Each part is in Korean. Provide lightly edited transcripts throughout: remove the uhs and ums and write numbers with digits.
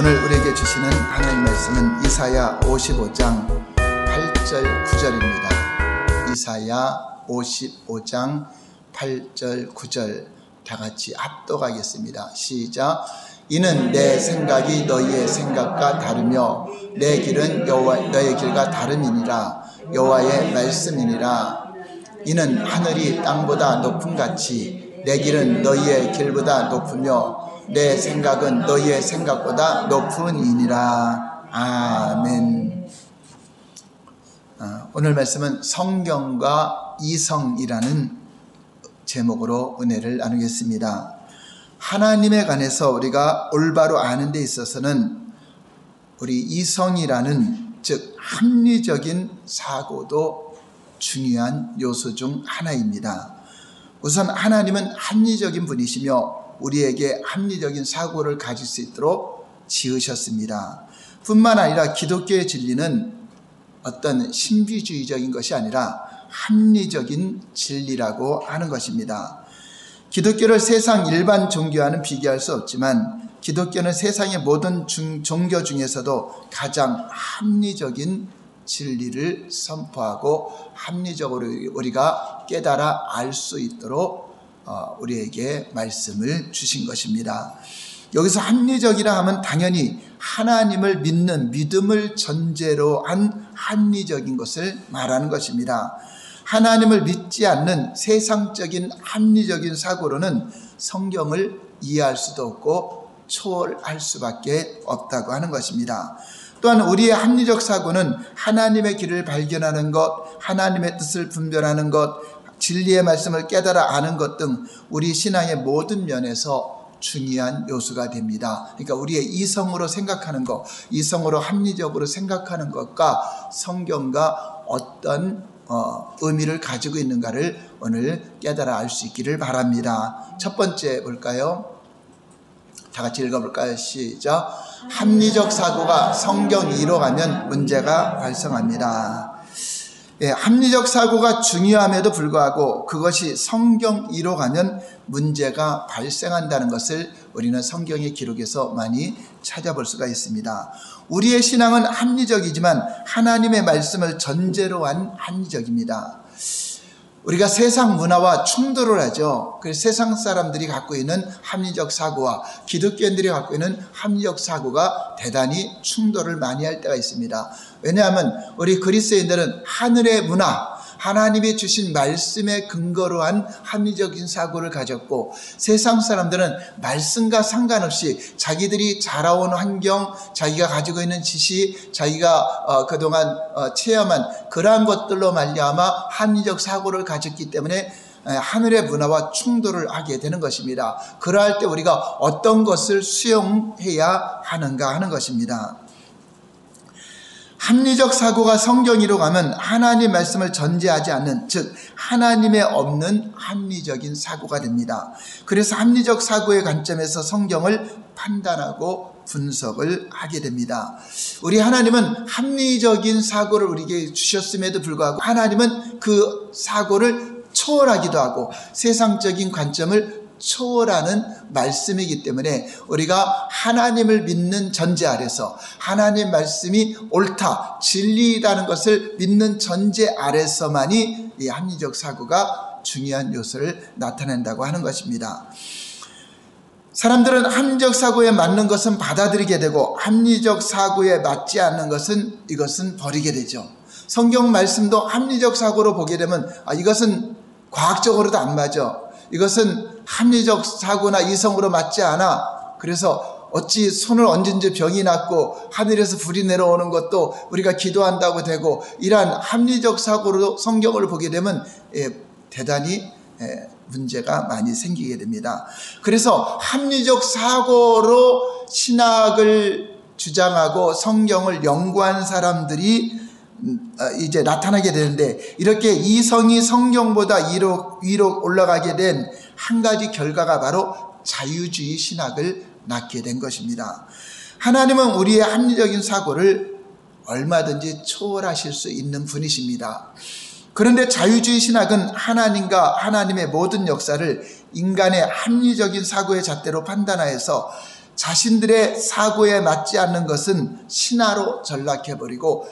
오늘 우리에게 주시는 하나님 말씀은 이사야 55장 8절 9절입니다. 이사야 55장 8절 9절 다같이 합독하겠습니다. 시작. 이는 내 생각이 너희의 생각과 다르며 내 길은 너의 길과 다름이니라. 여호와의 말씀이니라. 이는 하늘이 땅보다 높음같이 내 길은 너희의 길보다 높으며 내 생각은 너희의 생각보다 높으니라. 아멘. 오늘 말씀은 성경과 이성이라는 제목으로 은혜를 나누겠습니다. 하나님에 관해서 우리가 올바로 아는 데 있어서는 우리 이성이라는 즉 합리적인 사고도 중요한 요소 중 하나입니다. 우선 하나님은 합리적인 분이시며 우리에게 합리적인 사고를 가질 수 있도록 지으셨습니다. 뿐만 아니라 기독교의 진리는 어떤 신비주의적인 것이 아니라 합리적인 진리라고 하는 것입니다. 기독교를 세상 일반 종교와는 비교할 수 없지만 기독교는 세상의 모든 종교 중에서도 가장 합리적인 진리를 선포하고 합리적으로 우리가 깨달아 알 수 있도록 우리에게 말씀을 주신 것입니다. 여기서 합리적이라 하면 당연히 하나님을 믿는 믿음을 전제로 한 합리적인 것을 말하는 것입니다. 하나님을 믿지 않는 세상적인 합리적인 사고로는 성경을 이해할 수도 없고 초월할 수밖에 없다고 하는 것입니다. 또한 우리의 합리적 사고는 하나님의 길을 발견하는 것, 하나님의 뜻을 분별하는 것, 진리의 말씀을 깨달아 아는 것 등 우리 신앙의 모든 면에서 중요한 요소가 됩니다. 그러니까 우리의 이성으로 생각하는 것, 이성으로 합리적으로 생각하는 것과 성경과 어떤 의미를 가지고 있는가를 오늘 깨달아 알 수 있기를 바랍니다. 첫 번째 볼까요? 다 같이 읽어볼까요? 시작. 합리적 사고가 성경 이로 가면 문제가 발생합니다. 합리적 사고가 중요함에도 불구하고 그것이 성경 이로 가면 문제가 발생한다는 것을 우리는 성경의 기록에서 많이 찾아볼 수가 있습니다. 우리의 신앙은 합리적이지만 하나님의 말씀을 전제로 한 합리적입니다. 우리가 세상 문화와 충돌을 하죠. 그래서 세상 사람들이 갖고 있는 합리적 사고와 기독교인들이 갖고 있는 합리적 사고가 대단히 충돌을 많이 할 때가 있습니다. 왜냐하면 우리 그리스도인들은 하늘의 문화, 하나님이 주신 말씀에 근거로 한 합리적인 사고를 가졌고 세상 사람들은 말씀과 상관없이 자기들이 자라온 환경, 자기가 가지고 있는 지식, 자기가 그동안 체험한 그러한 것들로 말미암아 합리적 사고를 가졌기 때문에 하늘의 문화와 충돌을 하게 되는 것입니다. 그러할 때 우리가 어떤 것을 수용해야 하는가 하는 것입니다. 합리적 사고가 성경이로 가면 하나님 말씀을 전제하지 않는, 즉 하나님의 없는 합리적인 사고가 됩니다. 그래서 합리적 사고의 관점에서 성경을 판단하고 분석을 하게 됩니다. 우리 하나님은 합리적인 사고를 우리에게 주셨음에도 불구하고 하나님은 그 사고를 초월하기도 하고 세상적인 관점을 초월하는 말씀이기 때문에 우리가 하나님을 믿는 전제 아래서 하나님 말씀이 옳다, 진리라는 것을 믿는 전제 아래서만이 이 합리적 사고가 중요한 요소를 나타낸다고 하는 것입니다. 사람들은 합리적 사고에 맞는 것은 받아들이게 되고 합리적 사고에 맞지 않는 것은 이것은 버리게 되죠. 성경 말씀도 합리적 사고로 보게 되면 이것은 과학적으로도 안 맞아, 이것은 합리적 사고나 이성으로 맞지 않아, 그래서 어찌 손을 얹은지 병이 낫고 하늘에서 불이 내려오는 것도 우리가 기도한다고 되고, 이러한 합리적 사고로 성경을 보게 되면 대단히 문제가 많이 생기게 됩니다. 그래서 합리적 사고로 신학을 주장하고 성경을 연구한 사람들이 이제 나타나게 되는데, 이렇게 이성이 성경보다 위로 올라가게 된 한 가지 결과가 바로 자유주의 신학을 낳게 된 것입니다. 하나님은 우리의 합리적인 사고를 얼마든지 초월하실 수 있는 분이십니다. 그런데 자유주의 신학은 하나님과 하나님의 모든 역사를 인간의 합리적인 사고의 잣대로 판단하여서 자신들의 사고에 맞지 않는 것은 신화로 전락해버리고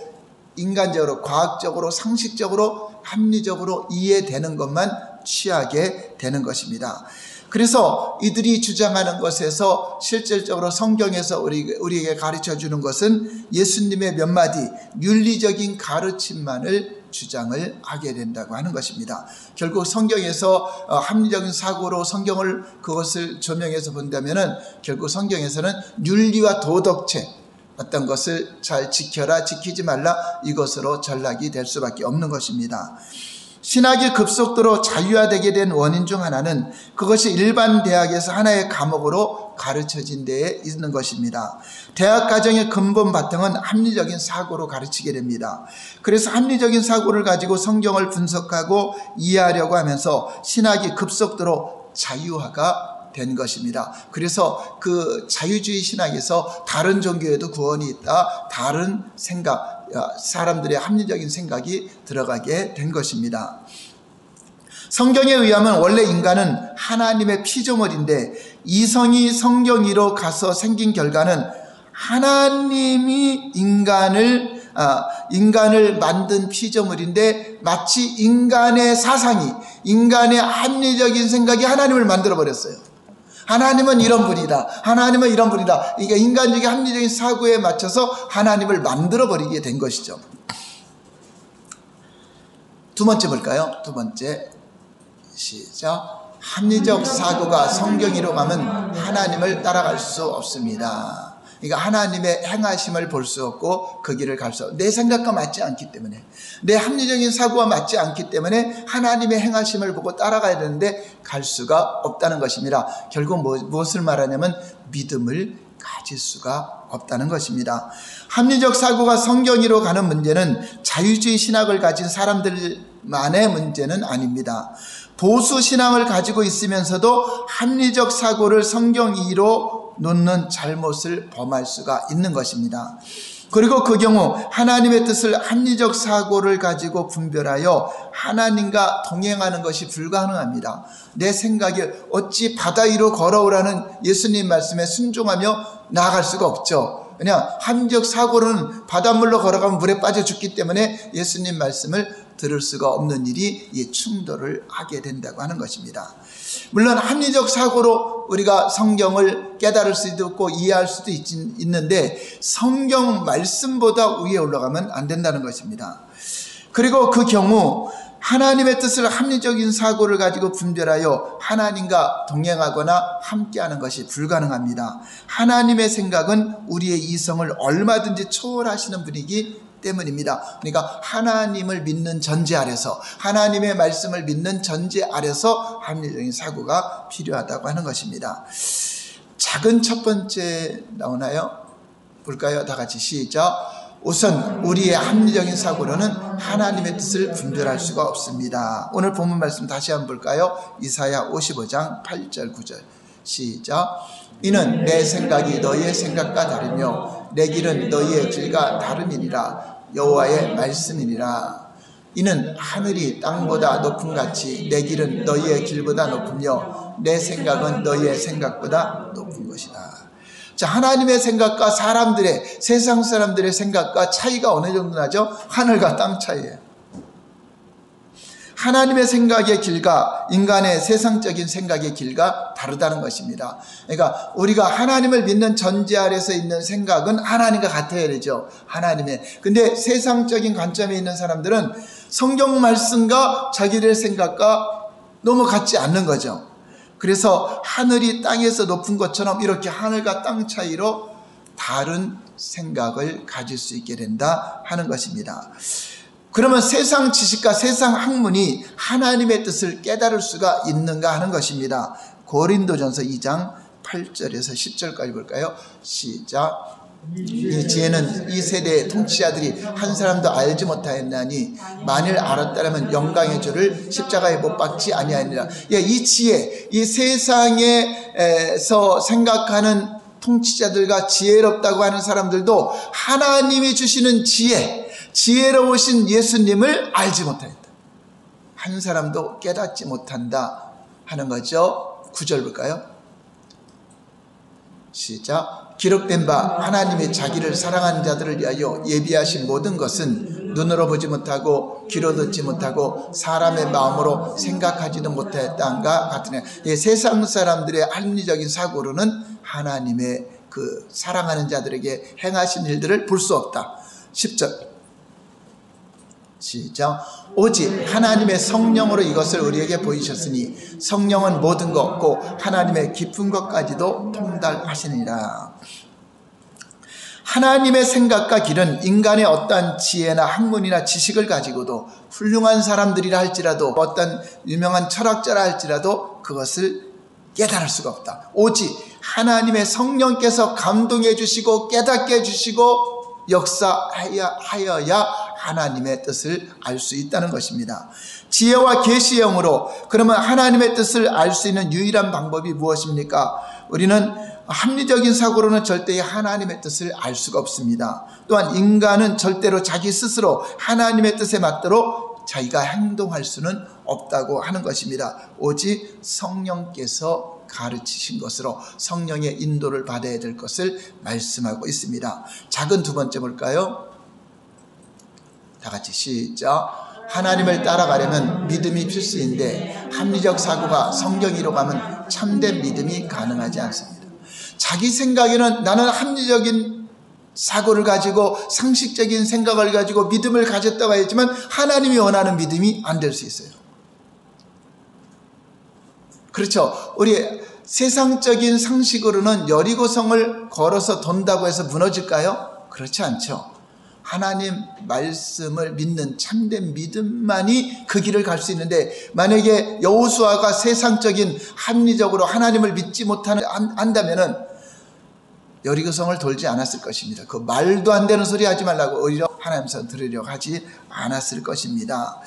인간적으로, 과학적으로, 상식적으로, 합리적으로 이해되는 것만 취하게 되는 것입니다. 그래서 이들이 주장하는 것에서 실질적으로 성경에서 우리에게 가르쳐 주는 것은 예수님의 몇 마디 윤리적인 가르침만을 주장을 하게 된다고 하는 것입니다. 결국 성경에서 합리적인 사고로 성경을 그것을 조명해서 본다면은 결국 성경에서는 윤리와 도덕체, 어떤 것을 잘 지켜라, 지키지 말라, 이것으로 전락이 될 수밖에 없는 것입니다. 신학이 급속도로 자유화되게 된 원인 중 하나는 그것이 일반 대학에서 하나의 과목으로 가르쳐진 데에 있는 것입니다. 대학 과정의 근본 바탕은 합리적인 사고로 가르치게 됩니다. 그래서 합리적인 사고를 가지고 성경을 분석하고 이해하려고 하면서 신학이 급속도로 자유화가 된 것입니다. 그래서 그 자유주의 신학에서 다른 종교에도 구원이 있다, 다른 생각, 사람들의 합리적인 생각이 들어가게 된 것입니다. 성경에 의하면 원래 인간은 하나님의 피조물인데 이성이 성경위로 가서 생긴 결과는 하나님이 인간을 만든 피조물인데 마치 인간의 사상이, 인간의 합리적인 생각이 하나님을 만들어 버렸어요. 하나님은 이런 분이다, 하나님은 이런 분이다. 그러니까 인간적인 합리적인 사고에 맞춰서 하나님을 만들어버리게 된 것이죠. 두 번째 볼까요? 두 번째, 시작. 합리적 사고가 성경으로 가면 하나님을 따라갈 수 없습니다. 그러니까 하나님의 행하심을 볼 수 없고 그 길을 갈 수 없고, 내 생각과 맞지 않기 때문에, 내 합리적인 사고와 맞지 않기 때문에 하나님의 행하심을 보고 따라가야 되는데 갈 수가 없다는 것입니다. 결국 무엇을 말하냐면 믿음을 가질 수가 없다는 것입니다. 합리적 사고가 성경으로 가는 문제는 자유주의 신학을 가진 사람들만의 문제는 아닙니다. 보수 신앙을 가지고 있으면서도 합리적 사고를 성경이로 놓는 잘못을 범할 수가 있는 것입니다. 그리고 그 경우 하나님의 뜻을 합리적 사고를 가지고 분별하여 하나님과 동행하는 것이 불가능합니다. 내 생각에 어찌 바다 위로 걸어오라는 예수님 말씀에 순종하며 나아갈 수가 없죠. 그냥 합리적 사고로는 바닷물로 걸어가면 물에 빠져 죽기 때문에 예수님 말씀을 들을 수가 없는 일이 이 충돌을 하게 된다고 하는 것입니다. 물론 합리적 사고로 우리가 성경을 깨달을 수도 있고 이해할 수도 있는데 성경 말씀보다 위에 올라가면 안 된다는 것입니다. 그리고 그 경우 하나님의 뜻을 합리적인 사고를 가지고 분별하여 하나님과 동행하거나 함께하는 것이 불가능합니다. 하나님의 생각은 우리의 이성을 얼마든지 초월하시는 분이기 때문입니다. 그러니까 하나님을 믿는 전제 아래서, 하나님의 말씀을 믿는 전제 아래서 합리적인 사고가 필요하다고 하는 것입니다. 작은 첫 번째 나오나요? 볼까요? 다 같이 시작. 우선 우리의 합리적인 사고로는 하나님의 뜻을 분별할 수가 없습니다. 오늘 본문 말씀 다시 한번 볼까요? 이사야 55장 8절 9절 시작. 이는 내 생각이 너희의 생각과 다르며 내 길은 너희의 길과 다름이니라. 여호와의 말씀이니라. 이는 하늘이 땅보다 높음 같이 내 길은 너희의 길보다 높으며 내 생각은 너희의 생각보다 높은 것이다. 자, 하나님의 생각과 사람들의, 세상 사람들의 생각과 차이가 어느 정도 나죠? 하늘과 땅 차이예요. 하나님의 생각의 길과 인간의 세상적인 생각의 길과 다르다는 것입니다. 그러니까 우리가 하나님을 믿는 전제 아래서 있는 생각은 하나님과 같아야 되죠. 하나님의. 근데 세상적인 관점에 있는 사람들은 성경 말씀과 자기들 생각과 너무 같지 않는 거죠. 그래서 하늘이 땅에서 높은 것처럼 이렇게 하늘과 땅 차이로 다른 생각을 가질 수 있게 된다 하는 것입니다. 그러면 세상 지식과 세상 학문이 하나님의 뜻을 깨달을 수가 있는가 하는 것입니다. 고린도전서 2장 8절에서 10절까지 볼까요? 시작. 이 지혜는 이 세대의 통치자들이 한 사람도 알지 못하였나니 만일 알았다면 영광의 주를 십자가에 못 박지 아니하니라. 이 지혜, 이 세상에서 생각하는 통치자들과 지혜롭다고 하는 사람들도 하나님이 주시는 지혜로우신 예수님을 알지 못하였다. 한 사람도 깨닫지 못한다 하는 거죠. 9절 볼까요? 시작. 기록된 바 하나님이 자기를 사랑하는 자들을 위하여 예비하신 모든 것은 눈으로 보지 못하고 귀로 듣지 못하고 사람의 마음으로 생각하지도 못했다는가 같으네. 세상 사람들의 합리적인 사고로는 하나님의 그 사랑하는 자들에게 행하신 일들을 볼 수 없다. 10절 시작. 오직 하나님의 성령으로 이것을 우리에게 보이셨으니 성령은 모든 것 곧 하나님의 깊은 것까지도 통달하시니라. 하나님의 생각과 길은 인간의 어떤 지혜나 학문이나 지식을 가지고도 훌륭한 사람들이라 할지라도 어떤 유명한 철학자라 할지라도 그것을 깨달을 수가 없다. 오직 하나님의 성령께서 감동해 주시고 깨닫게 해주시고 역사하여야 하나님의 뜻을 알 수 있다는 것입니다. 지혜와 계시의 영으로 그러면 하나님의 뜻을 알 수 있는 유일한 방법이 무엇입니까? 우리는 합리적인 사고로는 절대 하나님의 뜻을 알 수가 없습니다. 또한 인간은 절대로 자기 스스로 하나님의 뜻에 맞도록 자기가 행동할 수는 없다고 하는 것입니다. 오직 성령께서 가르치신 것으로 성령의 인도를 받아야 될 것을 말씀하고 있습니다. 작은 두 번째 볼까요? 다 같이 시작. 하나님을 따라가려면 믿음이 필수인데 합리적 사고가 성경이로 가면 참된 믿음이 가능하지 않습니다. 자기 생각에는 나는 합리적인 사고를 가지고 상식적인 생각을 가지고 믿음을 가졌다고 했지만 하나님이 원하는 믿음이 안 될 수 있어요. 그렇죠. 우리 세상적인 상식으로는 여리고성을 걸어서 돈다고 해서 무너질까요? 그렇지 않죠. 하나님 말씀을 믿는 참된 믿음만이 그 길을 갈 수 있는데 만약에 여호수아가 세상적인 합리적으로 하나님을 믿지 한다면은 여리고성을 돌지 않았을 것입니다. 그 말도 안 되는 소리 하지 말라고 오히려 하나님 선 들으려고 하지 않았을 것입니다.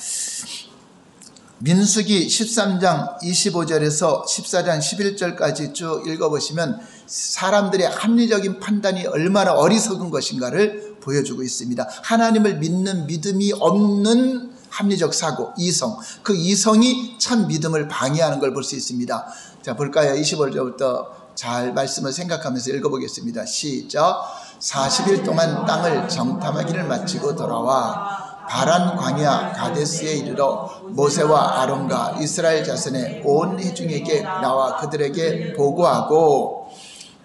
민수기 13장 25절에서 14장 11절까지 쭉 읽어보시면 사람들의 합리적인 판단이 얼마나 어리석은 것인가를 보여주고 있습니다. 하나님을 믿는 믿음이 없는 합리적 사고, 이성, 그 이성이 참 믿음을 방해하는 걸 볼 수 있습니다. 자, 볼까요? 25절부터 잘 말씀을 생각하면서 읽어보겠습니다. 시작. 40일 동안 땅을 정탐하기를 마치고 돌아와 바란 광야 가데스에 이르러 모세와 아론과 이스라엘 자손의 온 회중에게 나와 그들에게 보고하고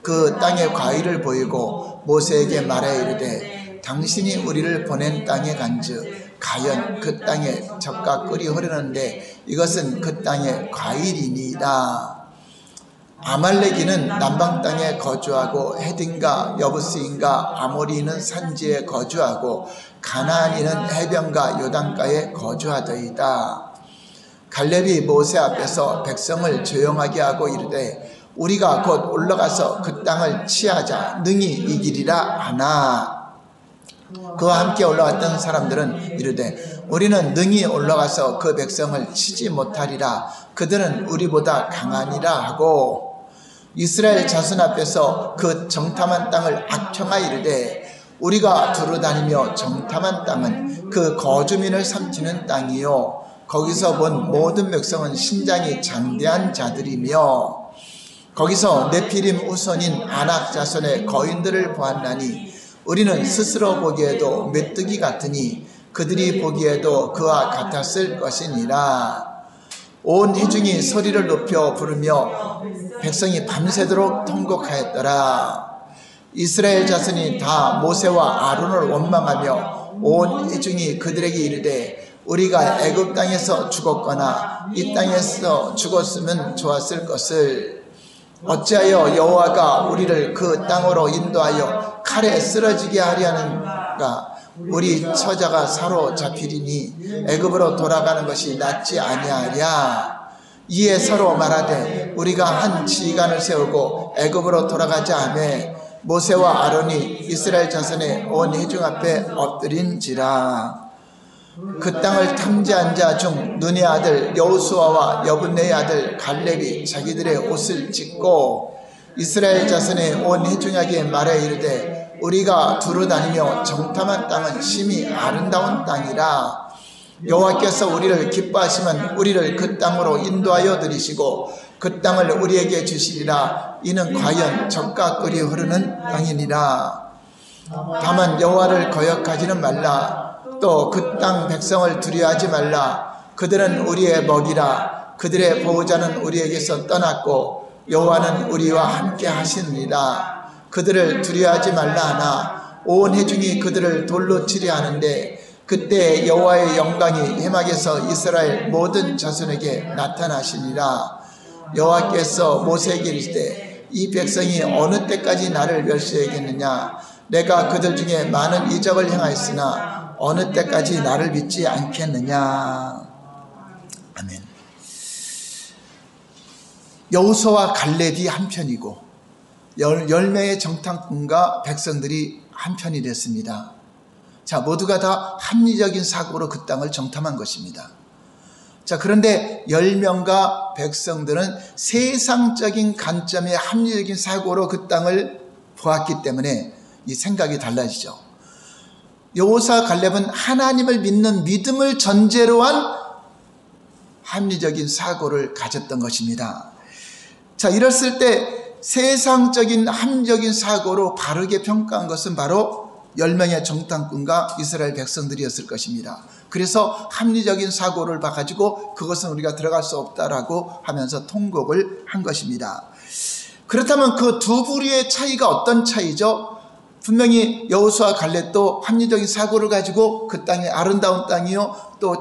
그 땅의 과일을 보이고 모세에게 말하여 이르되 당신이 우리를 보낸 땅에 간즉 가연 그 땅에 젖과 꿀이 흐르는데 이것은 그 땅의 과일이니이다. 아말렉인은 남방 땅에 거주하고 헤딘과 여부스인과 아모리인은 산지에 거주하고 가나안인은 해변과 요단가에 거주하더이다. 갈렙이 모세 앞에서 백성을 조용하게 하고 이르되 우리가 곧 올라가서 그 땅을 치하자 능히 이기리라 하나. 그와 함께 올라왔던 사람들은 이르되 우리는 능히 올라가서 그 백성을 치지 못하리라. 그들은 우리보다 강하니라 하고 이스라엘 자손 앞에서 그 정탐한 땅을 악평하 이르되 우리가 두루다니며 정탐한 땅은 그 거주민을 삼키는 땅이요 거기서 본 모든 백성은 신장이 장대한 자들이며 거기서 네피림 후손인 아낙 자손의 거인들을 보았나니 우리는 스스로 보기에도 메뚜기 같으니 그들이 보기에도 그와 같았을 것이니라. 온 회중이 소리를 높여 부르며 백성이 밤새도록 통곡하였더라. 이스라엘 자손이 다 모세와 아론을 원망하며 온 회중이 그들에게 이르되 우리가 애굽 땅에서 죽었거나 이 땅에서 죽었으면 좋았을 것을 어찌하여 여호와가 우리를 그 땅으로 인도하여 칼에 쓰러지게 하려는가. 우리 처자가 사로잡히리니 애굽으로 돌아가는 것이 낫지 아니하랴. 이에 서로 말하되 우리가 한 지휘관을 세우고 애굽으로 돌아가자 하매 모세와 아론이 이스라엘 자손의 온 회중 앞에 엎드린지라. 그 땅을 탐지한 자 중 눈의 아들 여호수아와 여분네의 아들 갈렙이 자기들의 옷을 찢고 이스라엘 자손의 온 회중에게 말해 이르되 우리가 두루다니며 정탐한 땅은 심히 아름다운 땅이라. 여호와께서 우리를 기뻐하시면 우리를 그 땅으로 인도하여 들이시고 그 땅을 우리에게 주시리라. 이는 과연 적과 꿀이 흐르는 땅이니라. 다만 여호와를 거역하지는 말라. 또 그 땅 백성을 두려워하지 말라. 그들은 우리의 먹이라. 그들의 보호자는 우리에게서 떠났고 여호와는 우리와 함께 하시느니라. 그들을 두려워하지 말라 하나 온 회중이 그들을 돌로 치려 하는데 그때 여호와의 영광이 회막에서 이스라엘 모든 자손에게 나타나시니라. 여호와께서 모세에게 이르시되 이 백성이 어느 때까지 나를 멸시하겠느냐. 내가 그들 중에 많은 이적을 행하였으나 어느 때까지 나를 믿지 않겠느냐. 아멘. 여호수아와 갈렙이 한편이고 10명의 정탐꾼과 백성들이 한편이 됐습니다. 자, 모두가 다 합리적인 사고로 그 땅을 정탐한 것입니다. 자, 그런데 10명과 백성들은 세상적인 관점의 합리적인 사고로 그 땅을 보았기 때문에 이 생각이 달라지죠. 여호수아 갈렙은 하나님을 믿는 믿음을 전제로 한 합리적인 사고를 가졌던 것입니다. 자, 이랬을 때 세상적인 합리적인 사고로 바르게 평가한 것은 바로 10명의 정탐꾼과 이스라엘 백성들이었을 것입니다. 그래서 합리적인 사고를 봐가지고 그것은 우리가 들어갈 수 없다라고 하면서 통곡을 한 것입니다. 그렇다면 그 두 부류의 차이가 어떤 차이죠? 분명히 여호수아 갈렙도 합리적인 사고를 가지고 그 땅이 아름다운 땅이요 또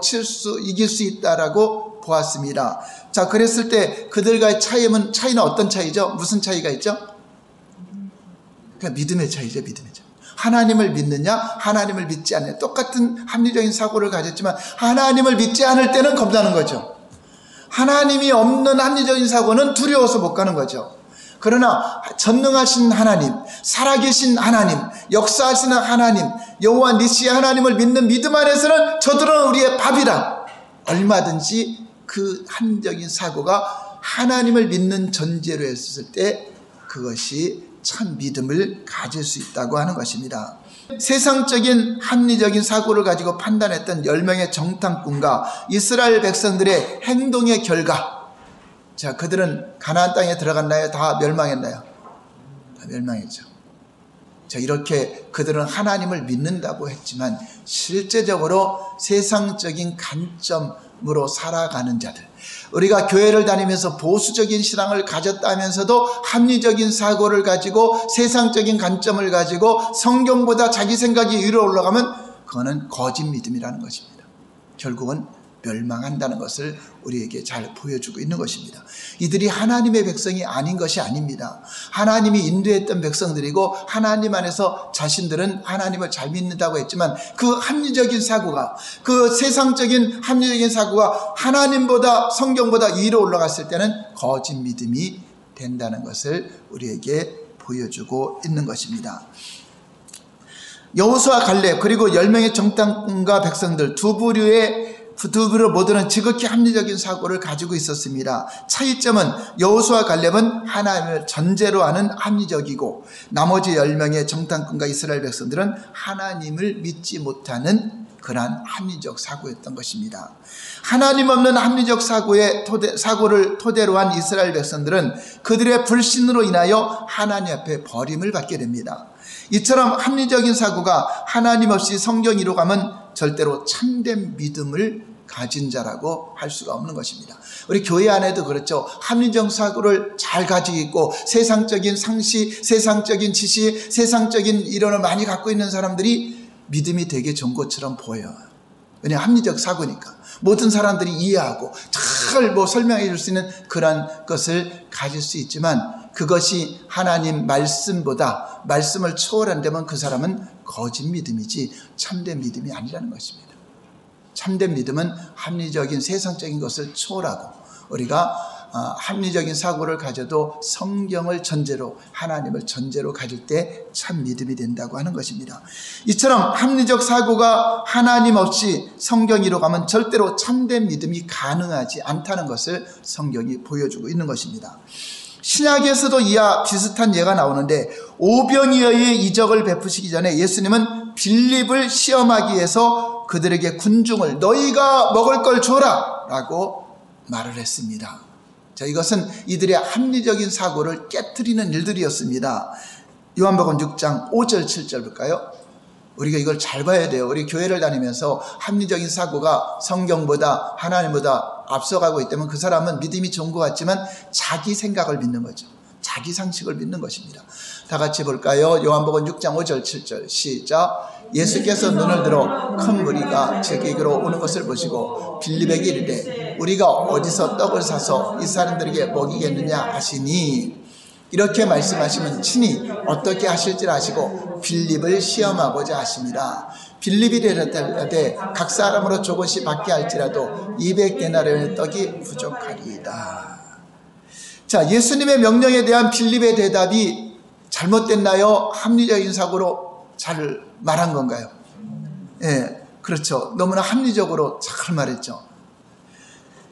이길 수 있다라고 보았습니다. 자, 그랬을 때 그들과의 차이는 어떤 차이죠? 무슨 차이가 있죠? 그러니까 믿음의 차이죠. 믿음의 차이. 하나님을 믿느냐 하나님을 믿지 않느냐. 똑같은 합리적인 사고를 가졌지만 하나님을 믿지 않을 때는 겁나는 거죠. 하나님이 없는 합리적인 사고는 두려워서 못 가는 거죠. 그러나 전능하신 하나님, 살아계신 하나님, 역사하시는 하나님, 여호와 니시 하나님을 믿는 믿음 안에서는 저들은 우리의 밥이라. 얼마든지 그 합리적인 사고가 하나님을 믿는 전제로 했을 때 그것이 참 믿음을 가질 수 있다고 하는 것입니다. 세상적인 합리적인 사고를 가지고 판단했던 10명의 정탐꾼과 이스라엘 백성들의 행동의 결과, 자, 그들은 가나안 땅에 들어갔나요? 다 멸망했나요? 다 멸망했죠. 자, 이렇게 그들은 하나님을 믿는다고 했지만 실제적으로 세상적인 관점으로 살아가는 자들, 우리가 교회를 다니면서 보수적인 신앙을 가졌다면서도 합리적인 사고를 가지고 세상적인 관점을 가지고 성경보다 자기 생각이 위로 올라가면 그거는 거짓 믿음이라는 것입니다. 결국은 멸망한다는 것을 우리에게 잘 보여주고 있는 것입니다. 이들이 하나님의 백성이 아닌 것이 아닙니다. 하나님이 인도했던 백성들이고 하나님 안에서 자신들은 하나님을 잘 믿는다고 했지만 그 합리적인 사고가, 그 세상적인 합리적인 사고가 하나님보다 성경보다 위로 올라갔을 때는 거짓 믿음이 된다는 것을 우리에게 보여주고 있는 것입니다. 여호수아 갈렙 그리고 10명의 정탐꾼과 백성들 두 부류 모두는 지극히 합리적인 사고를 가지고 있었습니다. 차이점은 여호수아 갈렙은 하나님을 전제로 하는 합리적이고 나머지 10명의 정탐꾼과 이스라엘 백성들은 하나님을 믿지 못하는 그러한 합리적 사고였던 것입니다. 하나님 없는 합리적 사고를 토대로 한 이스라엘 백성들은 그들의 불신으로 인하여 하나님 앞에 버림을 받게 됩니다. 이처럼 합리적인 사고가 하나님 없이 성경 이로 가면 절대로 참된 믿음을 가진 자라고 할 수가 없는 것입니다. 우리 교회 안에도 그렇죠. 합리적 사고를 잘 가지고 있고 세상적인 상식, 세상적인 지식, 세상적인 이론을 많이 갖고 있는 사람들이 믿음이 되게 좋은 것처럼 보여요. 왜냐하면 합리적 사고니까 모든 사람들이 이해하고 잘 설명해 줄 수 있는 그런 것을 가질 수 있지만 그것이 하나님 말씀을 초월한다면 그 사람은 거짓 믿음이지 참된 믿음이 아니라는 것입니다. 참된 믿음은 합리적인 세상적인 것을 초월하고 우리가 합리적인 사고를 가져도 성경을 전제로 하나님을 전제로 가질 때 참 믿음이 된다고 하는 것입니다. 이처럼 합리적 사고가 하나님 없이 성경이로 가면 절대로 참된 믿음이 가능하지 않다는 것을 성경이 보여주고 있는 것입니다. 신약에서도 이와 비슷한 예가 나오는데 오병이어의 이적을 베푸시기 전에 예수님은 빌립을 시험하기 위해서 그들에게 군중을 너희가 먹을 걸 줘라 라고 말을 했습니다. 자, 이것은 이들의 합리적인 사고를 깨트리는 일들이었습니다. 요한복음 6장 5절 7절 볼까요? 우리가 이걸 잘 봐야 돼요. 우리 교회를 다니면서 합리적인 사고가 성경보다 하나님보다 앞서가고 있다면 그 사람은 믿음이 좋은 것 같지만 자기 생각을 믿는 거죠. 자기 상식을 믿는 것입니다. 다 같이 볼까요? 요한복음 6장 5절 7절 시작. 예수께서 눈을 들어 큰 무리가 제게로 오는 것을 보시고 빌립에게 이르되 우리가 어디서 떡을 사서 이 사람들에게 먹이겠느냐 하시니, 이렇게 말씀하시면 친히 어떻게 하실지 아시고 빌립을 시험하고자 하심이라. 빌립이 대답하되 각 사람으로 조금씩 받게 할지라도 200데나리온의 떡이 부족하리이다. 자, 예수님의 명령에 대한 빌립의 대답이 잘못됐나요? 합리적인 사고로 잘 말한 건가요? 예, 그렇죠. 너무나 합리적으로 잘 말했죠.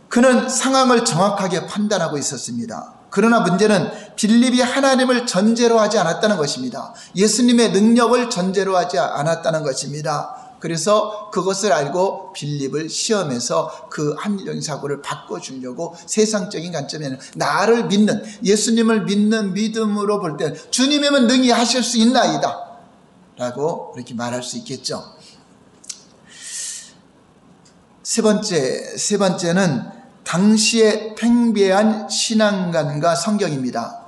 그는 상황을 정확하게 판단하고 있었습니다. 그러나 문제는 빌립이 하나님을 전제로 하지 않았다는 것입니다. 예수님의 능력을 전제로 하지 않았다는 것입니다. 그래서 그것을 알고 빌립을 시험해서 그 합리적인 사고를 바꿔주려고 세상적인 관점에는 나를 믿는, 예수님을 믿는 믿음으로 볼 때 주님이면 능히 하실 수 있나이다 라고 이렇게 말할 수 있겠죠. 세 번째는 당시의 팽배한 신앙관과 성경입니다.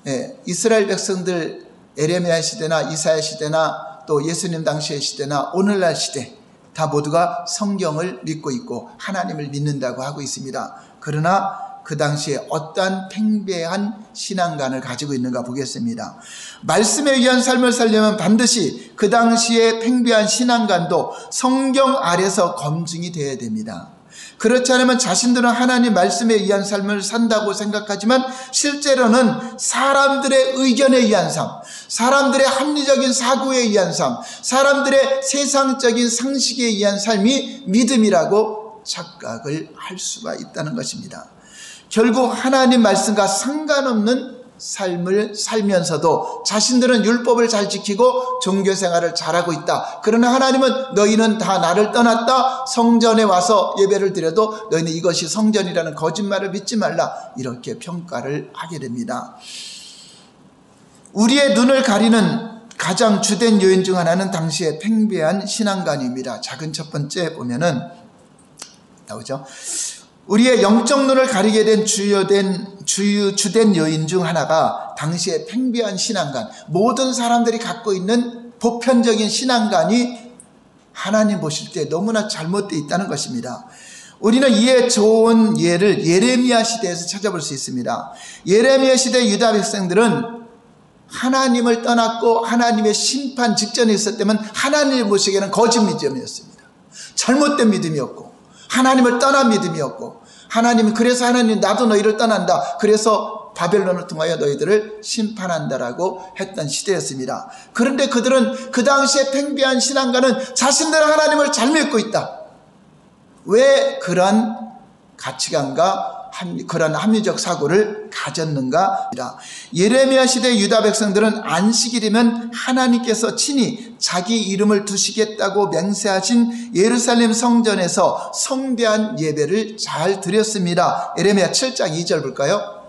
예, 이스라엘 백성들 에레미야 시대나 이사야 시대나 또 예수님 당시의 시대나 오늘날 시대 다 모두가 성경을 믿고 있고 하나님을 믿는다고 하고 있습니다. 그러나 그 당시에 어떠한 팽배한 신앙관을 가지고 있는가 보겠습니다. 말씀에 의한 삶을 살려면 반드시 그 당시의 팽배한 신앙관도 성경 아래서 검증이 되어야 됩니다. 그렇지 않으면 자신들은 하나님 말씀에 의한 삶을 산다고 생각하지만 실제로는 사람들의 의견에 의한 삶, 사람들의 합리적인 사고에 의한 삶, 사람들의 세상적인 상식에 의한 삶이 믿음이라고 착각을 할 수가 있다는 것입니다. 결국 하나님 말씀과 상관없는 삶을 살면서도 자신들은 율법을 잘 지키고 종교생활을 잘하고 있다. 그러나 하나님은 너희는 다 나를 떠났다. 성전에 와서 예배를 드려도 너희는 이것이 성전이라는 거짓말을 믿지 말라. 이렇게 평가를 하게 됩니다. 우리의 눈을 가리는 가장 주된 요인 중 하나는 당시의 팽배한 신앙관입니다. 작은 첫 번째 보면은 나오죠. 우리의 영적 눈을 가리게 된 주된 요인 중 하나가 당시의 팽배한 신앙관, 모든 사람들이 갖고 있는 보편적인 신앙관이 하나님 보실 때 너무나 잘못되어 있다는 것입니다. 우리는 이에 좋은 예를 예레미야 시대에서 찾아볼 수 있습니다. 예레미야 시대 유다 백성들은 하나님을 떠났고 하나님의 심판 직전에 있었다면 하나님을 보시기에는 거짓 믿음이었습니다. 잘못된 믿음이었고 하나님을 떠난 믿음이었고, 하나님은 그래서 하나님 나도 너희를 떠난다. 그래서 바벨론을 통하여 너희들을 심판한다라고 했던 시대였습니다. 그런데 그들은 그 당시에 팽배한 신앙가는 자신들은 하나님을 잘 믿고 있다. 왜 그런 가치관과 그런 합리적 사고를 가졌는가? 예레미야 시대 유다 백성들은 안식일이면 하나님께서 친히 자기 이름을 두시겠다고 맹세하신 예루살렘 성전에서 성대한 예배를 잘 드렸습니다. 예레미야 7장 2절 볼까요?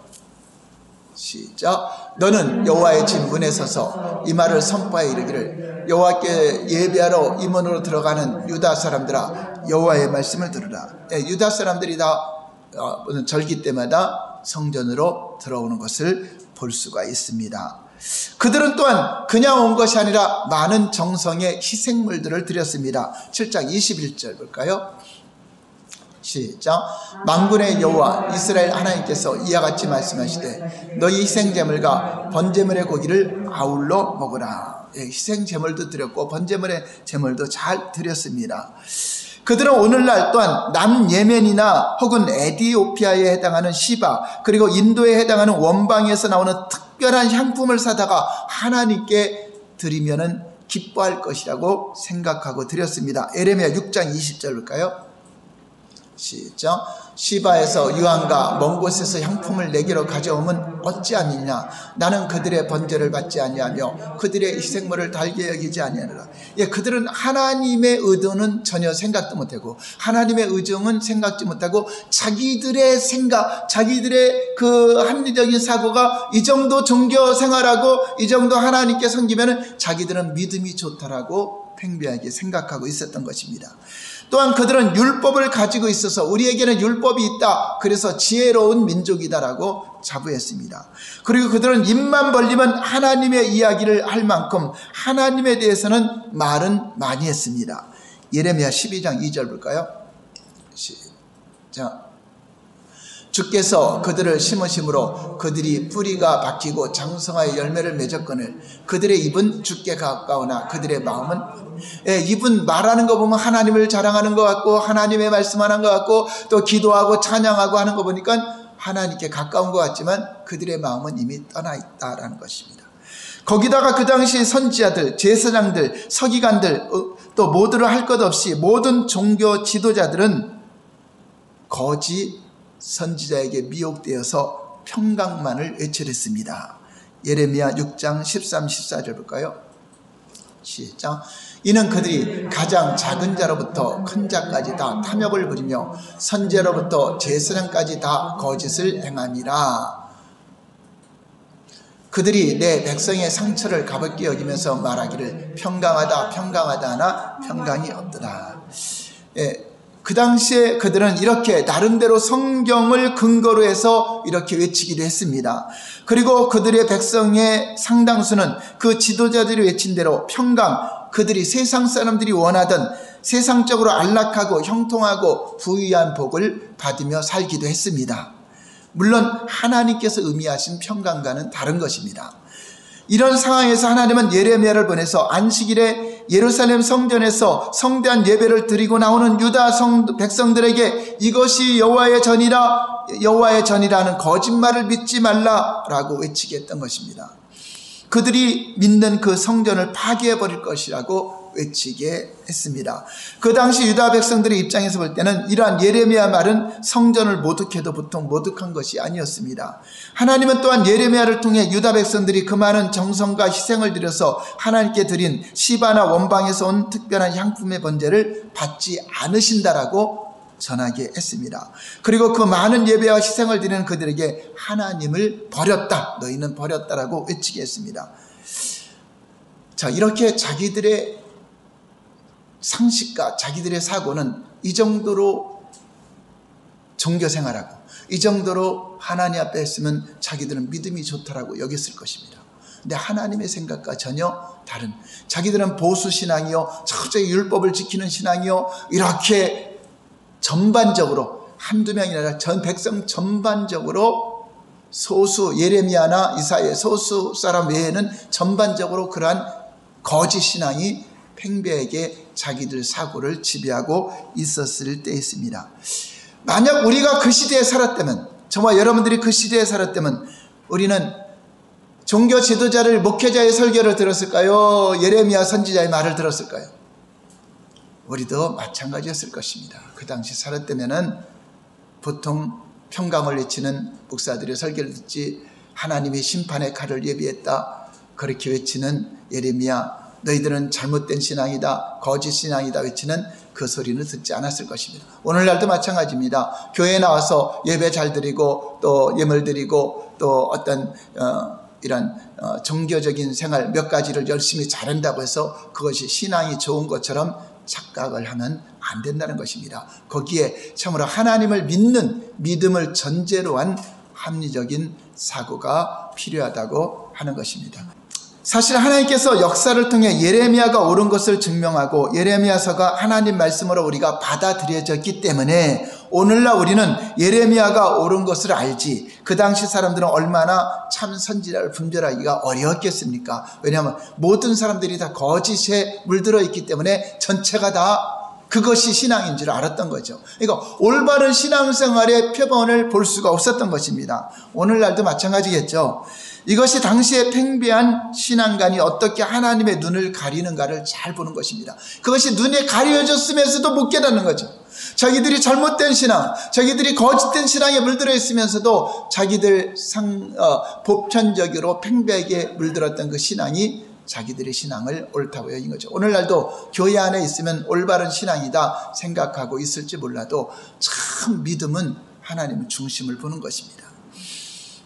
시작. 너는 여호와의 집 문에 서서 이 말을 선포하여 이르기를 여호와께 예배하러 이 문으로 들어가는 유다 사람들아 여호와의 말씀을 들으라. 유다 사람들이 다 절기 때마다 성전으로 들어오는 것을 볼 수가 있습니다. 그들은 또한 그냥 온 것이 아니라 많은 정성의 희생물들을 드렸습니다. 7장 21절 볼까요? 시작. 만군의 여호와 이스라엘 하나님께서 이와 같이 말씀하시되 너희 희생제물과 번제물의 고기를 아울러 먹으라. 희생제물도 드렸고 번제물의 제물도 잘 드렸습니다. 그들은 오늘날 또한 남예멘이나 혹은 에티오피아에 해당하는 시바 그리고 인도에 해당하는 원방에서 나오는 특별한 향품을 사다가 하나님께 드리면은 기뻐할 것이라고 생각하고 드렸습니다. 에레미야 6장 20절 볼까요? 시작. 시바에서 유황과 먼 곳에서 향품을 내게로 가져오면 어찌하느냐. 나는 그들의 번제를 받지 아니하며 그들의 희생물을 달게 여기지 아니하노라. 예, 그들은 하나님의 의도는 전혀 생각도 못하고 하나님의 의정은 생각지 못하고 자기들의 생각, 자기들의 그 합리적인 사고가 이 정도 종교 생활하고 이 정도 하나님께 섬기면 자기들은 믿음이 좋다라고 팽배하게 생각하고 있었던 것입니다. 또한 그들은 율법을 가지고 있어서 우리에게는 율법이 있다, 그래서 지혜로운 민족이다라고 자부했습니다. 그리고 그들은 입만 벌리면 하나님의 이야기를 할 만큼 하나님에 대해서는 말은 많이 했습니다. 예레미야 12장 2절 볼까요? 시작. 주께서 그들을 심으심으로 그들이 뿌리가 박히고 장성하여 열매를 맺었거늘 그들의 입은 주께 가까우나 그들의 마음은, 입은 말하는 거 보면 하나님을 자랑하는 것 같고 하나님의 말씀하는 것 같고 또 기도하고 찬양하고 하는 거 보니까 하나님께 가까운 것 같지만 그들의 마음은 이미 떠나 있다라는 것입니다. 거기다가 그 당시 선지자들, 제사장들, 서기관들, 또 모두를 할 것 없이 모든 종교 지도자들은 거짓 선지자에게 미혹되어서 평강만을 외쳐댔습니다. 예레미야 6장 13, 14절 볼까요? 시작. 이는 그들이 가장 작은 자로부터 큰 자까지 다 탐욕을 부리며 선지자로부터 제사장까지 다 거짓을 행함이라. 그들이 내 백성의 상처를 가볍게 여기면서 말하기를 평강하다 평강하다 하나 평강이 없더라. 그 당시에 그들은 이렇게 나름대로 성경을 근거로 해서 이렇게 외치기도 했습니다. 그리고 그들의 백성의 상당수는 그 지도자들이 외친 대로 평강, 그들이 세상 사람들이 원하던 세상적으로 안락하고 형통하고 부유한 복을 받으며 살기도 했습니다. 물론 하나님께서 의미하신 평강과는 다른 것입니다. 이런 상황에서 하나님은 예레미야를 보내서 안식일에 예루살렘 성전에서 성대한 예배를 드리고 나오는 유다 백성들에게 이것이 여호와의 전이라, 여호와의 전이라는 거짓말을 믿지 말라라고 외치게 했던 것입니다. 그들이 믿는 그 성전을 파괴해버릴 것이라고 외치게 했습니다. 그 당시 유다 백성들의 입장에서 볼 때는 이러한 예레미야 말은 성전을 모독해도 보통 모독한 것이 아니었습니다. 하나님은 또한 예레미야를 통해 유다 백성들이 그 많은 정성과 희생을 들여서 하나님께 드린 시바나 원방에서 온 특별한 향품의 번제를 받지 않으신다라고 전하게 했습니다. 그리고 그 많은 예배와 희생을 드리는 그들에게 하나님을 버렸다, 너희는 버렸다라고 외치게 했습니다. 자, 이렇게 자기들의 상식과 자기들의 사고는 이 정도로 종교생활하고 이 정도로 하나님 앞에 했으면 자기들은 믿음이 좋다라고 여겼을 것입니다. 근데 하나님의 생각과 전혀 다른, 자기들은 보수신앙이요, 철저히 율법을 지키는 신앙이요, 이렇게 전반적으로 한두 명이 아니라 전 백성 전반적으로 소수, 예레미야나 이사야 소수 사람 외에는 전반적으로 그러한 거짓 신앙이 팽배하게 자기들 사고를 지배하고 있었을 때였습니다. 만약 우리가 그 시대에 살았다면, 저와 여러분들이 그 시대에 살았다면 우리는 종교 지도자를, 목회자의 설교를 들었을까요? 예레미야 선지자의 말을 들었을까요? 우리도 마찬가지였을 것입니다. 그 당시 살았다면은 보통 평강을 외치는 목사들의 설교를 듣지, 하나님의 심판의 칼을 예비했다 그렇게 외치는 예레미야, 너희들은 잘못된 신앙이다, 거짓 신앙이다 외치는 그 소리는 듣지 않았을 것입니다. 오늘날도 마찬가지입니다. 교회에 나와서 예배 잘 드리고 또 예물 드리고 또 어떤 이런 종교적인 생활 몇 가지를 열심히 잘한다고 해서 그것이 신앙이 좋은 것처럼 착각을 하면 안 된다는 것입니다. 거기에 참으로 하나님을 믿는 믿음을 전제로 한 합리적인 사고가 필요하다고 하는 것입니다. 사실 하나님께서 역사를 통해 예레미야가 옳은 것을 증명하고 예레미야서가 하나님 말씀으로 우리가 받아들여졌기 때문에 오늘날 우리는 예레미야가 옳은 것을 알지, 그 당시 사람들은 얼마나 참 선지자를 분별하기가 어려웠겠습니까? 왜냐하면 모든 사람들이 다 거짓에 물들어 있기 때문에 전체가 다 그것이 신앙인 줄 알았던 거죠. 그러니까 올바른 신앙생활의 표본을 볼 수가 없었던 것입니다. 오늘날도 마찬가지겠죠. 이것이 당시의 팽배한 신앙관이 어떻게 하나님의 눈을 가리는가를 잘 보는 것입니다. 그것이 눈에 가려졌으면서도 못 깨닫는 거죠. 자기들이 잘못된 신앙, 자기들이 거짓된 신앙에 물들어 있으면서도 자기들 보편적으로 팽배하게 물들었던 그 신앙이 자기들의 신앙을 옳다고 여긴 거죠. 오늘날도 교회 안에 있으면 올바른 신앙이다 생각하고 있을지 몰라도 참 믿음은 하나님 중심을 보는 것입니다.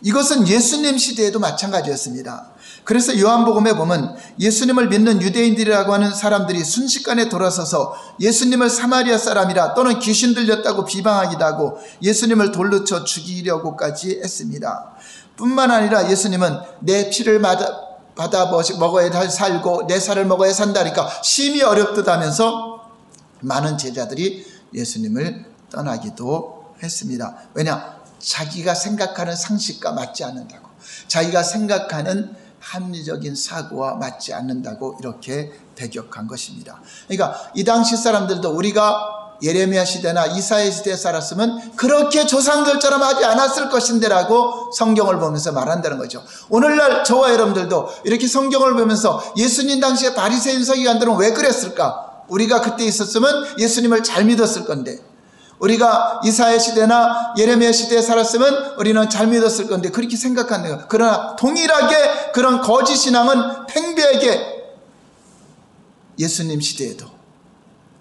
이것은 예수님 시대에도 마찬가지였습니다. 그래서 요한복음에 보면 예수님을 믿는 유대인들이라고 하는 사람들이 순식간에 돌아서서 예수님을 사마리아 사람이라 또는 귀신 들렸다고 비방하기도 하고 예수님을 돌로 쳐 죽이려고까지 했습니다. 뿐만 아니라 예수님은 내 피를 받아 먹어야 살고 내 살을 먹어야 산다니까 심히 어렵듯 하면서 많은 제자들이 예수님을 떠나기도 했습니다. 왜냐? 자기가 생각하는 상식과 맞지 않는다고, 자기가 생각하는 합리적인 사고와 맞지 않는다고 이렇게 배격한 것입니다. 그러니까 이 당시 사람들도 우리가 예레미야 시대나 이사야 시대에 살았으면 그렇게 조상들처럼 하지 않았을 것인데라고 성경을 보면서 말한다는 거죠. 오늘날 저와 여러분들도 이렇게 성경을 보면서 예수님 당시에 바리새인 서기관들은 왜 그랬을까? 우리가 그때 있었으면 예수님을 잘 믿었을 건데, 우리가 이사야 시대나 예레미야 시대에 살았으면 우리는 잘 믿었을 건데 그렇게 생각하는 거예요. 그러나 동일하게 그런 거짓 신앙은 팽배하게 예수님 시대에도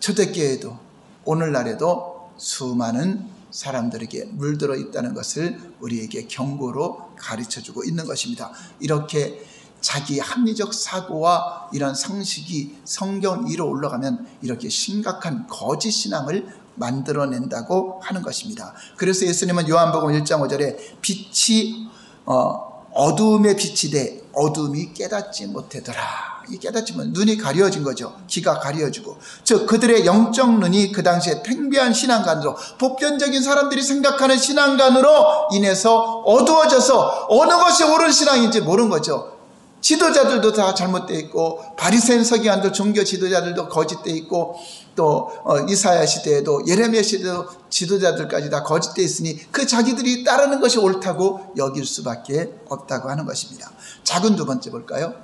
초대교회에도 오늘날에도 수많은 사람들에게 물들어 있다는 것을 우리에게 경고로 가르쳐주고 있는 것입니다. 이렇게 자기 합리적 사고와 이런 상식이 성경 위로 올라가면 이렇게 심각한 거짓 신앙을 만들어낸다고 하는 것입니다. 그래서 예수님은 요한복음 1장 5절에 빛이 어두움의 빛이 돼 어두움이 깨닫지 못하더라. 이 깨닫지면 눈이 가려진 거죠. 귀가 가려지고, 즉 그들의 영적 눈이 그 당시에 팽배한 신앙관으로, 보편적인 사람들이 생각하는 신앙관으로 인해서 어두워져서 어느 것이 옳은 신앙인지 모르는 거죠. 지도자들도 다 잘못되어 있고 바리새인 서기관들 종교 지도자들도 거짓되어 있고 또 이사야 시대에도 예레미야 시대에도 지도자들까지 다 거짓되어 있으니 그 자기들이 따르는 것이 옳다고 여길 수밖에 없다고 하는 것입니다. 작은 두 번째 볼까요?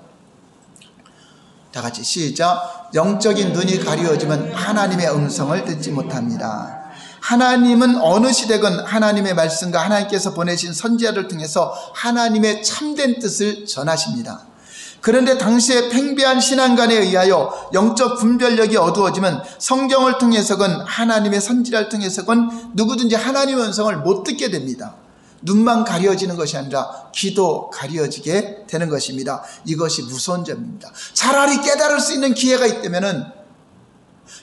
다 같이 시작. 영적인 눈이 가려워지면 하나님의 음성을 듣지 못합니다. 하나님은 어느 시대건 하나님의 말씀과 하나님께서 보내신 선지자를 통해서 하나님의 참된 뜻을 전하십니다. 그런데 당시의 팽배한 신앙관에 의하여 영적 분별력이 어두워지면 성경을 통해서건 하나님의 선지자를 통해서건 누구든지 하나님의 음성을 못 듣게 됩니다. 눈만 가려지는 것이 아니라 귀도 가려지게 되는 것입니다. 이것이 무서운 점입니다. 차라리 깨달을 수 있는 기회가 있다면은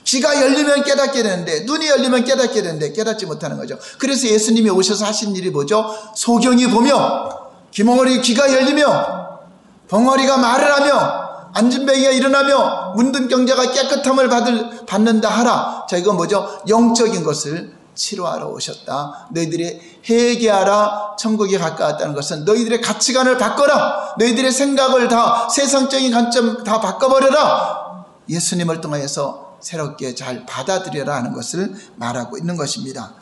귀가 열리면 깨닫게 되는데, 눈이 열리면 깨닫게 되는데 깨닫지 못하는 거죠. 그래서 예수님이 오셔서 하신 일이 뭐죠? 소경이 보며, 귀멍어리 귀가 열리며, 벙어리가 말을 하며, 안진뱅이가 일어나며, 문둥경자가 깨끗함을 받는다 하라. 자, 이건 뭐죠? 영적인 것을 치료하러 오셨다. 너희들이 회개하라. 천국이 가까웠다는 것은 너희들의 가치관을 바꿔라. 너희들의 생각을 다, 세상적인 관점 다 바꿔버려라. 예수님을 통해서 새롭게 잘 받아들여라 하는 것을 말하고 있는 것입니다.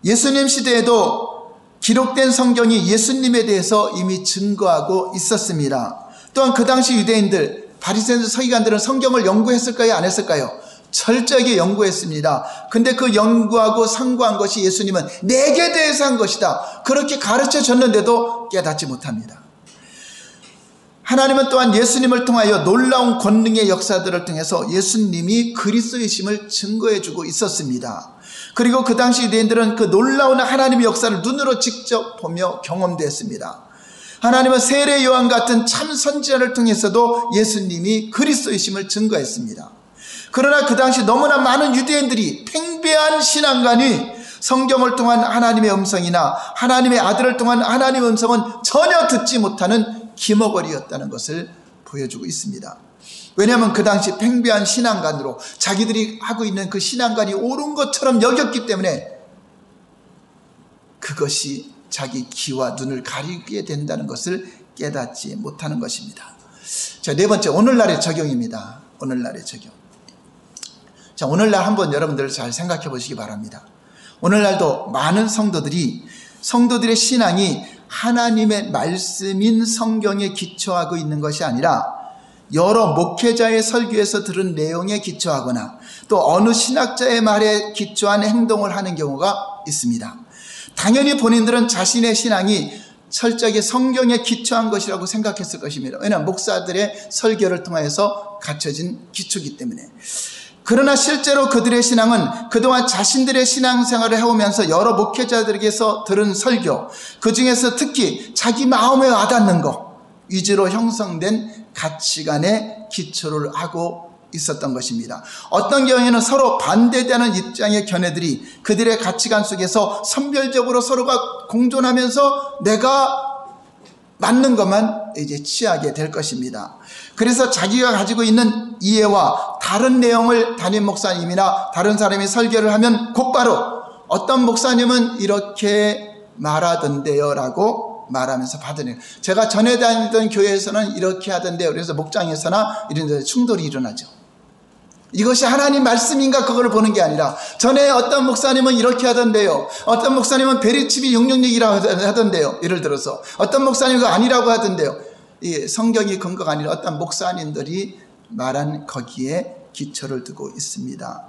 예수님 시대에도 기록된 성경이 예수님에 대해서 이미 증거하고 있었습니다. 또한 그 당시 유대인들, 바리새인 서기관들은 성경을 연구했을까요? 안 했을까요? 철저하게 연구했습니다. 근데 그 연구하고 상고한 것이 예수님은 내게 대해서 한 것이다. 그렇게 가르쳐 줬는데도 깨닫지 못합니다. 하나님은 또한 예수님을 통하여 놀라운 권능의 역사들을 통해서 예수님이 그리스도이심을 증거해주고 있었습니다. 그리고 그 당시 유대인들은 그 놀라운 하나님의 역사를 눈으로 직접 보며 경험됐습니다. 하나님은 세례 요한 같은 참 선지자를 통해서도 예수님이 그리스도이심을 증거했습니다. 그러나 그 당시 너무나 많은 유대인들이 팽배한 신앙관이 성경을 통한 하나님의 음성이나 하나님의 아들을 통한 하나님의 음성은 전혀 듣지 못하는 기머거리였다는 것을 보여주고 있습니다. 왜냐하면 그 당시 팽배한 신앙관으로 자기들이 하고 있는 그 신앙관이 옳은 것처럼 여겼기 때문에 그것이 자기 귀와 눈을 가리게 된다는 것을 깨닫지 못하는 것입니다. 자, 네 번째, 오늘날의 적용입니다. 오늘날의 적용. 자, 오늘날 한번 여러분들 잘 생각해 보시기 바랍니다. 오늘날도 많은 성도들의 신앙이 하나님의 말씀인 성경에 기초하고 있는 것이 아니라 여러 목회자의 설교에서 들은 내용에 기초하거나 또 어느 신학자의 말에 기초한 행동을 하는 경우가 있습니다. 당연히 본인들은 자신의 신앙이 철저하게 성경에 기초한 것이라고 생각했을 것입니다. 왜냐하면 목사들의 설교를 통해서 갖춰진 기초이기 때문에. 그러나 실제로 그들의 신앙은 그동안 자신들의 신앙생활을 해오면서 여러 목회자들에게서 들은 설교, 그 중에서 특히 자기 마음에 와닿는 것 위주로 형성된 가치관에 기초를 하고 있었던 것입니다. 어떤 경우에는 서로 반대되는 입장의 견해들이 그들의 가치관 속에서 선별적으로 서로가 공존하면서 내가 맞는 것만 이제 취하게 될 것입니다. 그래서 자기가 가지고 있는 이해와 다른 내용을 담임 목사님이나 다른 사람이 설교를 하면 곧바로 어떤 목사님은 이렇게 말하던데요 라고 말하면서 받아내요. 제가 전에 다니던 교회에서는 이렇게 하던데요. 그래서 목장에서나 이런 데 충돌이 일어나죠. 이것이 하나님 말씀인가 그걸 보는 게 아니라 전에 어떤 목사님은 이렇게 하던데요. 어떤 목사님은 베리칩이 666이라고 하던데요. 예를 들어서 어떤 목사님은 그거 아니라고 하던데요. 이 성경이 근거가 아니라 어떤 목사님들이 말한 거기에 기초를 두고 있습니다.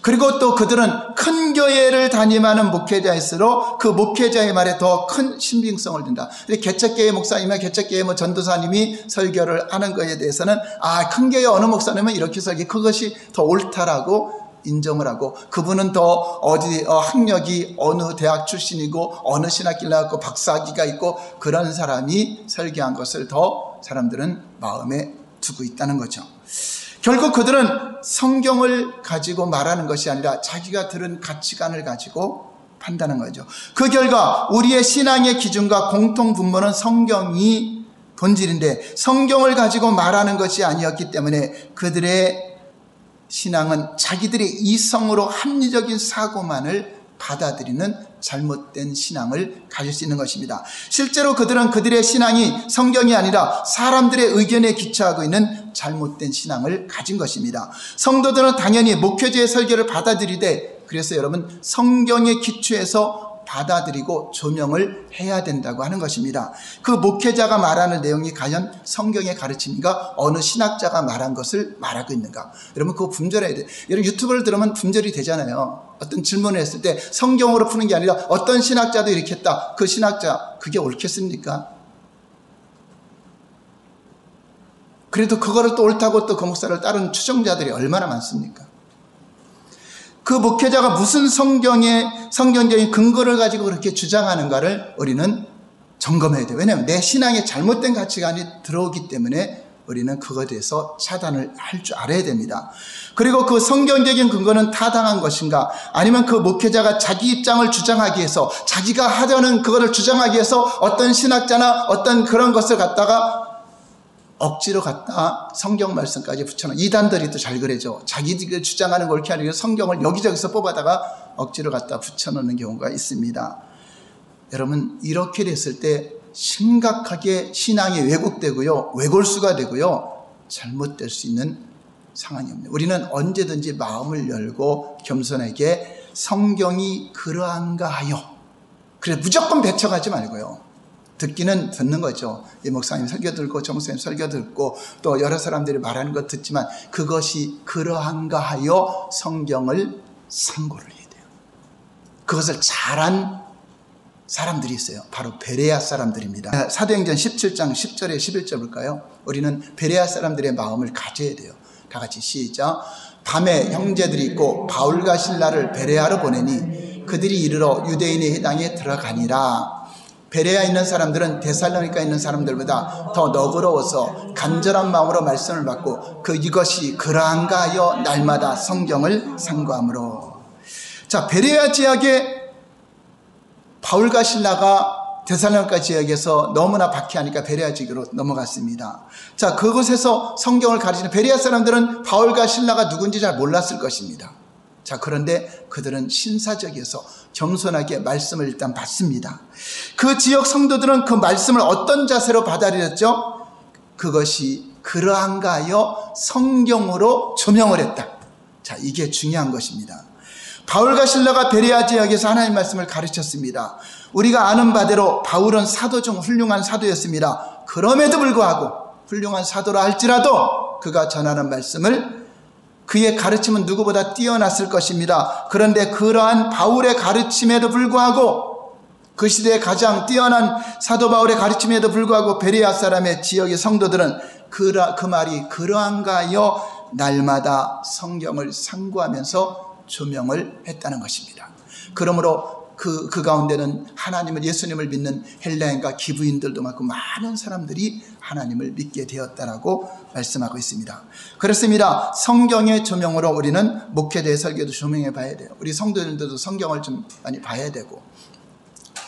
그리고 또 그들은 큰 교회를 담임하는 목회자일수록 그 목회자의 말에 더 큰 신빙성을 둔다. 개척교회 목사님이나 개척교회 전도사님이 설교를 하는 것에 대해서는 큰 교회 어느 목사님은 이렇게 설교, 그것이 더 옳다라고 인정을 하고 그분은 더 학력이 어느 대학 출신이고 어느 신학길 나왔고 박사학위가 있고 그런 사람이 설교한 것을 더 사람들은 마음에 두고 있다는 거죠. 결국 그들은 성경을 가지고 말하는 것이 아니라 자기가 들은 가치관을 가지고 판단하는 거죠. 그 결과 우리의 신앙의 기준과 공통 분모는 성경이 본질인데 성경을 가지고 말하는 것이 아니었기 때문에 그들의 신앙은 자기들의 이성으로 합리적인 사고만을 받아들이는 잘못된 신앙을 가질 수 있는 것입니다. 실제로 그들은 그들의 신앙이 성경이 아니라 사람들의 의견에 기초하고 있는 잘못된 신앙을 가진 것입니다. 성도들은 당연히 목회자의 설교를 받아들이되 그래서 여러분 성경의 기초에서 받아들이고 조명을 해야 된다고 하는 것입니다. 그 목회자가 말하는 내용이 과연 성경의 가르침인가 어느 신학자가 말한 것을 말하고 있는가. 여러분 그거 분별해야 돼요. 여러분 유튜브를 들으면 분별이 되잖아요. 어떤 질문을 했을 때 성경으로 푸는 게 아니라 어떤 신학자도 이렇게 했다. 그 신학자 그게 옳겠습니까? 그래도 그거를 또 옳다고 또 그 목사를 따르는 추종자들이 얼마나 많습니까? 그 목회자가 무슨 성경적인 근거를 가지고 그렇게 주장하는가를 우리는 점검해야 돼요. 왜냐하면 내 신앙에 잘못된 가치관이 들어오기 때문에 우리는 그것에 대해서 차단을 할 줄 알아야 됩니다. 그리고 그 성경적인 근거는 타당한 것인가 아니면 그 목회자가 자기 입장을 주장하기 위해서 자기가 하려는 그거를 주장하기 위해서 어떤 신학자나 어떤 그런 것을 갖다가 억지로 갖다 성경 말씀까지 붙여놓은 이단들이 또 잘 그래죠. 자기들이 주장하는 걸 이렇게 하려고 성경을 여기저기서 뽑아다가 억지로 갖다 붙여놓는 경우가 있습니다. 여러분 이렇게 됐을 때 심각하게 신앙이 왜곡되고요. 왜골수가 되고요. 잘못될 수 있는 상황입니다. 우리는 언제든지 마음을 열고 겸손하게 성경이 그러한가 하여 그래 무조건 배척하지 말고요. 듣기는 듣는 거죠. 이 목사님 설교 듣고 저 목사님 설교 듣고 또 여러 사람들이 말하는 것 듣지만 그것이 그러한가 하여 성경을 상고를 해야 돼요. 그것을 잘한 사람들이 있어요. 바로 베레아 사람들입니다. 사도행전 17장 10절에 11절 볼까요? 우리는 베레아 사람들의 마음을 가져야 돼요. 다 같이 시작. 밤에 형제들이 있고 바울과 실라를 베레아로 보내니 그들이 이르러 유대인의 회당에 들어가니라. 베레아에 있는 사람들은 데살로니가에 있는 사람들보다 더 너그러워서 간절한 마음으로 말씀을 받고 이것이 그러한가 하여 날마다 성경을 상고함으로. 자, 베레아 지역에 바울과 실라가 데살로니가 지역에서 너무나 박해하니까 베레아 지역으로 넘어갔습니다. 자, 그곳에서 성경을 가르치는 베레아 사람들은 바울과 실라가 누군지 잘 몰랐을 것입니다. 자, 그런데 그들은 신사적이어서 겸손하게 말씀을 일단 받습니다. 그 지역 성도들은 그 말씀을 어떤 자세로 받아들였죠? 그것이 그러한가 하여 성경으로 조명을 했다. 자, 이게 중요한 것입니다. 바울과 실라가 베레아 지역에서 하나님 말씀을 가르쳤습니다. 우리가 아는 바대로 바울은 사도 중 훌륭한 사도였습니다. 그럼에도 불구하고 훌륭한 사도라 할지라도 그가 전하는 말씀을 그의 가르침은 누구보다 뛰어났을 것입니다. 그런데 그러한 바울의 가르침에도 불구하고 그 시대에 가장 뛰어난 사도 바울의 가르침에도 불구하고 베레아 사람의 지역의 성도들은 그 말이 그러한가요? 날마다 성경을 상고하면서 조명을 했다는 것입니다. 그러므로 그 가운데는 하나님을, 예수님을 믿는 헬라인과 기브인들도 많고 많은 사람들이 하나님을 믿게 되었다라고 말씀하고 있습니다. 그렇습니다. 성경의 조명으로 우리는 목회대 설교도 조명해 봐야 돼요. 우리 성도들도 성경을 좀 많이 봐야 되고,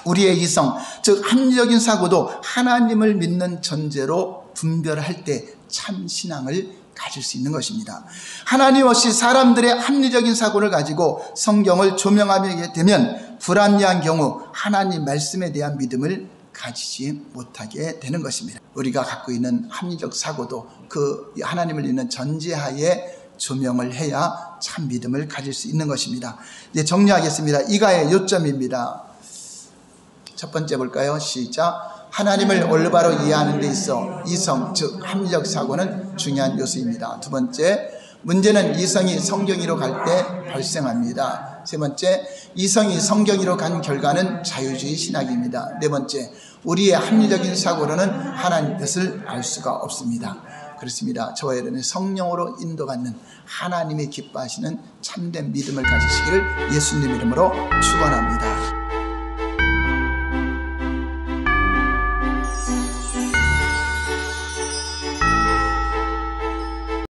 우리의 이성, 즉 합리적인 사고도 하나님을 믿는 전제로 분별할 때 참 신앙을 가질 수 있는 것입니다. 하나님 없이 사람들의 합리적인 사고를 가지고 성경을 조명하게 되면 불합리한 경우 하나님 말씀에 대한 믿음을 가지지 못하게 되는 것입니다. 우리가 갖고 있는 합리적 사고도 그 하나님을 믿는 전제하에 조명을 해야 참 믿음을 가질 수 있는 것입니다. 이제 정리하겠습니다. 이가의 요점입니다. 첫 번째 볼까요? 시작. 하나님을 올바로 이해하는 데 있어 이성, 즉 합리적 사고는 중요한 요소입니다. 두 번째, 문제는 이성이 성경위로 갈 때 발생합니다. 세 번째, 이성이 성경위로 간 결과는 자유주의 신학입니다. 네 번째, 우리의 합리적인 사고로는 하나님 뜻을 알 수가 없습니다. 그렇습니다. 저와 여러분의 성령으로 인도받는 하나님이 기뻐하시는 참된 믿음을 가지시기를 예수님 이름으로 축원합니다.